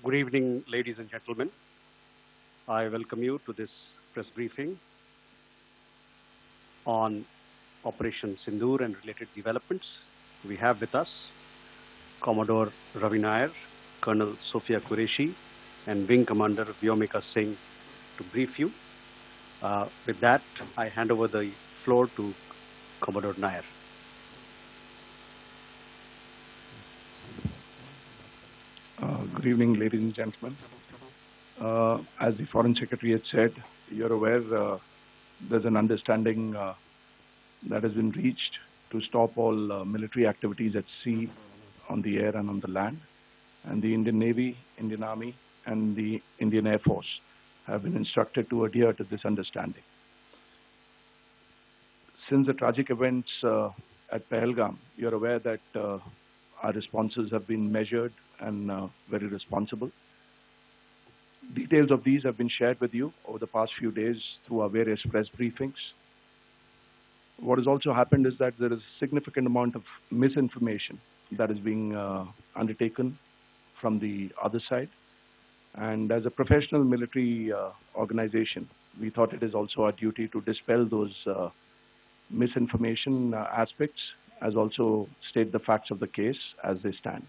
Good evening, ladies and gentlemen. I welcome you to this press briefing on Operation Sindoor and related developments. We have with us Commodore Ravi Nair, Colonel Sophia Qureshi, and Wing Commander Vyomika Singh to brief you. With that, I hand over the floor to Commodore Nair. Good evening, ladies and gentlemen. As the Foreign Secretary had said, you're aware there's an understanding that has been reached to stop all military activities at sea, on the air and on the land. And the Indian Navy, Indian Army and the Indian Air Force have been instructed to adhere to this understanding. Since the tragic events at Pahalgam, you're aware that our responses have been measured and very responsible. Details of these have been shared with you over the past few days through our various press briefings. What has also happened is that there is a significant amount of misinformation that is being undertaken from the other side. And as a professional military organization, we thought it is also our duty to dispel those misinformation aspects, as also state the facts of the case as they stand.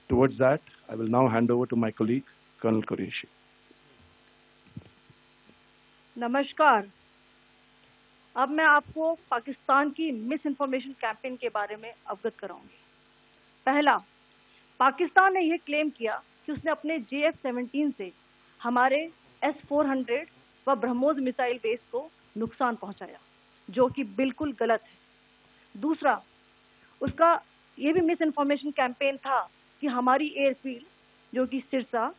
Towards that, I will now hand over to my colleague, Colonel Qureshi. नमस्कार। अब मैं आपको पाकिस्तान की miss information campaign के बारे में अवगत कराऊंगी। पहला, पाकिस्तान ने यह क्लेम किया कि उसने अपने JF-17 से हमारे S-400 व ब्रह्मोस मिसाइल बेस को नुकसान पहुंचाया, जो कि बिल्कुल गलत है। दूसरा, उसका यह भी मिस इन्फॉर्मेशन कैंपेन था कि हमारी एयरफील्ड, जो कि सिरसा,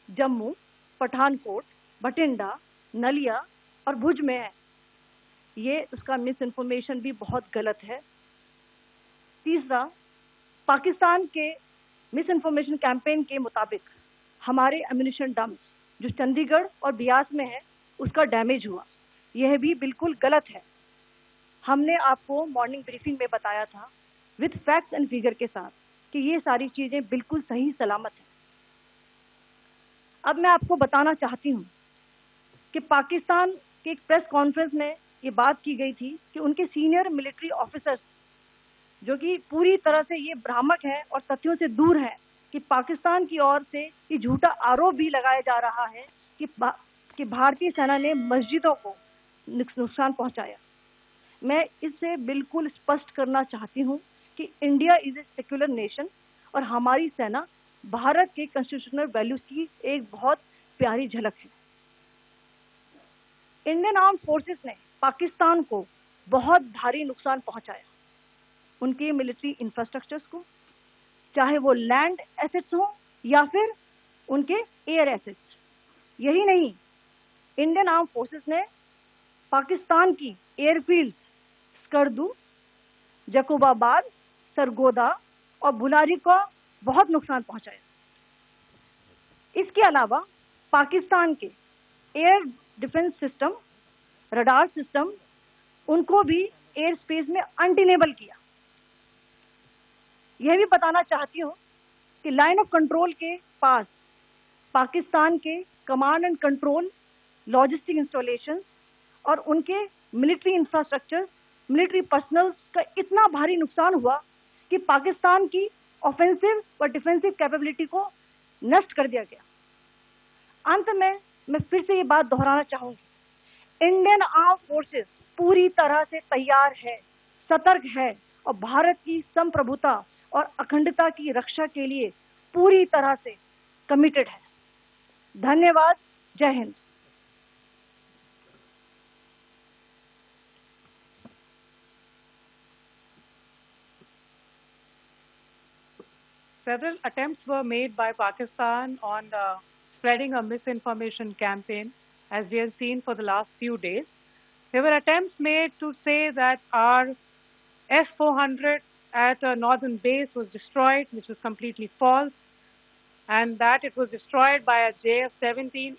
जम्मू, पठानकोट, भटिंडा, नलिया और भुज में है, ये उसका मिस इन्फॉर्मेशन भी बहुत गलत है। तीसरा, पाकिस्तान के मिस इन्फॉर्मेशन कैंपेन के मुताबिक हमारे एम्यूनिशन डम्प्स जो चंडीगढ़ और बियास में है, उसका डैमेज हुआ, यह भी बिल्कुल गलत है। हमने आपको मॉर्निंग ब्रीफिंग में बताया था विद फैक्ट्स एंड फिगर के साथ कि ये सारी चीजें बिल्कुल सही सलामत हैं। अब मैं आपको बताना चाहती हूँ कि पाकिस्तान के एक प्रेस कॉन्फ्रेंस में ये बात की गई थी कि उनके सीनियर मिलिट्री ऑफिसर्स, जो कि पूरी तरह से ये भ्रामक हैं और तथ्यों से दूर हैं, कि पाकिस्तान की ओर से ये झूठा आरोप भी लगाया जा रहा है कि भारतीय सेना ने मस्जिदों को नुकसान पहुंचाया। मैं इससे बिल्कुल स्पष्ट करना चाहती हूं कि India is a secular nation और हमारी सेना भारत के कॉन्स्टिट्यूशनल वैल्यूज की एक बहुत प्यारी झलक है। इंडियन आर्म फोर्सेस ने पाकिस्तान को बहुत भारी नुकसान पहुंचाया, उनके मिलिट्री इंफ्रास्ट्रक्चर्स को, चाहे वो लैंड एसेट्स हो या फिर उनके एयर एसेट्स। यही नहीं, इंडियन आर्म फोर्सेस ने पाकिस्तान की एयरफील्ड्स स्कर्दू, जकोबाबाद, सरगोदा और बुलारी को बहुत नुकसान पहुंचाया। इसके अलावा पाकिस्तान के air defence system, radar system, उनको भी एयर स्पेस में अनडिनेबल किया। यह भी बताना चाहती हूँ कि लाइन ऑफ कंट्रोल के पास पाकिस्तान के command and control, logistic installation और उनके मिलिट्री इंफ्रास्ट्रक्चर, मिलिट्री पर्सनल का इतना भारी नुकसान हुआ कि पाकिस्तान की ऑफेंसिव व डिफेंसिव कैपेबिलिटी को नष्ट कर दिया गया। अंत में मैं फिर से ये बात दोहराना चाहूंगी, इंडियन आर्म फोर्सेस पूरी तरह से तैयार है, सतर्क है और भारत की संप्रभुता और अखंडता की रक्षा के लिए पूरी तरह से कमिटेड है। धन्यवाद। जय Hind. Several attempts were made by Pakistan on spreading a misinformation campaign, as we have seen for the last few days. There were attempts made to say that our S-400 at a northern base was destroyed, which was completely false, and that it was destroyed by a JF-17.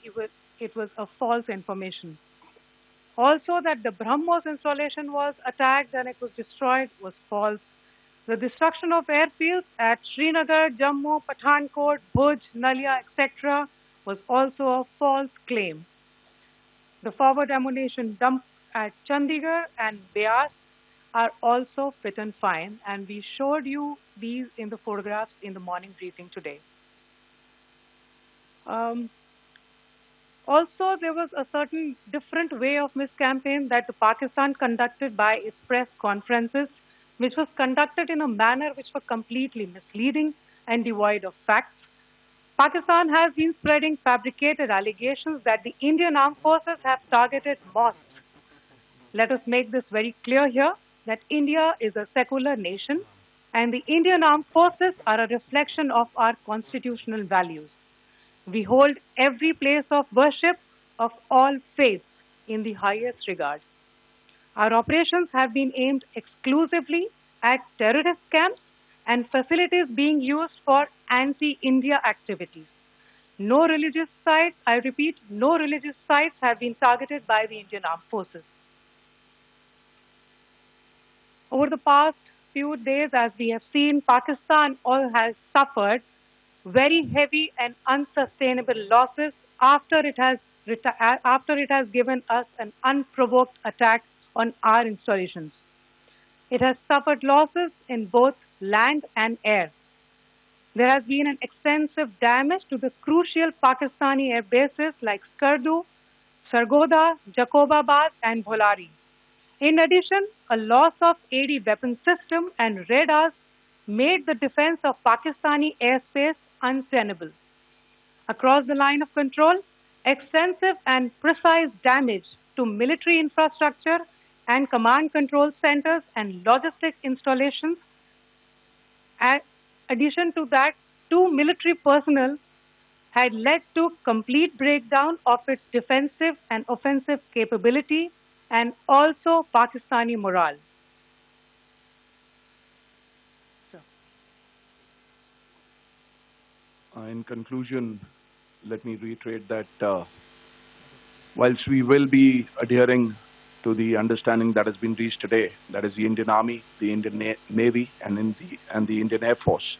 It was a false information. Also, that the BrahMos installation was attacked and it was destroyed was false. The destruction of airfields at Srinagar, Jammu, Pathankot, Bhuj, Nalia, etc. was also a false claim. The forward ammunition dump at Chandigarh and Beas are also fit and fine, and we showed you these in the photographs in the morning briefing today. Also, there was a certain different way of miscampaign that Pakistan conducted by its press conferences, which was conducted in a manner which was completely misleading and devoid of facts. Pakistan has been spreading fabricated allegations that the Indian armed forces have targeted mosques. Let us make this very clear here, that India is a secular nation and the Indian armed forces are a reflection of our constitutional values. We hold every place of worship of all faiths in the highest regard. Our operations have been aimed exclusively at terrorist camps and facilities being used for anti-India activities. No religious sites, I repeat, no religious sites have been targeted by the Indian armed forces. Over the past few days, as we have seen, Pakistan has suffered very heavy and unsustainable losses after it has given us an unprovoked attack on our installations. It has suffered losses in both land and air. There has been an extensive damage to the crucial Pakistani air bases like Skardu, Sargodha, Jacobabad and Bholari. In addition, a loss of AD weapon system and radars made the defense of Pakistani airspace untenable. Across the line of control, extensive and precise damage to military infrastructure and command control centers and logistic installations. In addition to that, 2 military personnel had led to complete breakdown of its defensive and offensive capability and also Pakistani morale. In conclusion, let me reiterate that whilst we will be adhering to the understanding that has been reached today, that is the Indian Army, the Indian Navy, and the Indian Air Force,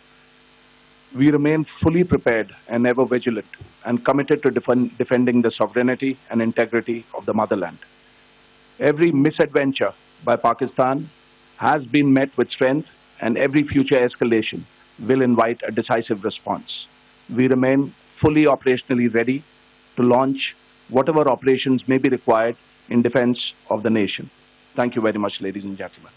we remain fully prepared and ever vigilant and committed to defending the sovereignty and integrity of the motherland. Every misadventure by Pakistan has been met with strength, and every future escalation will invite a decisive response. We remain fully operationally ready to launch whatever operations may be required in defense of the nation. Thank you very much, ladies and gentlemen.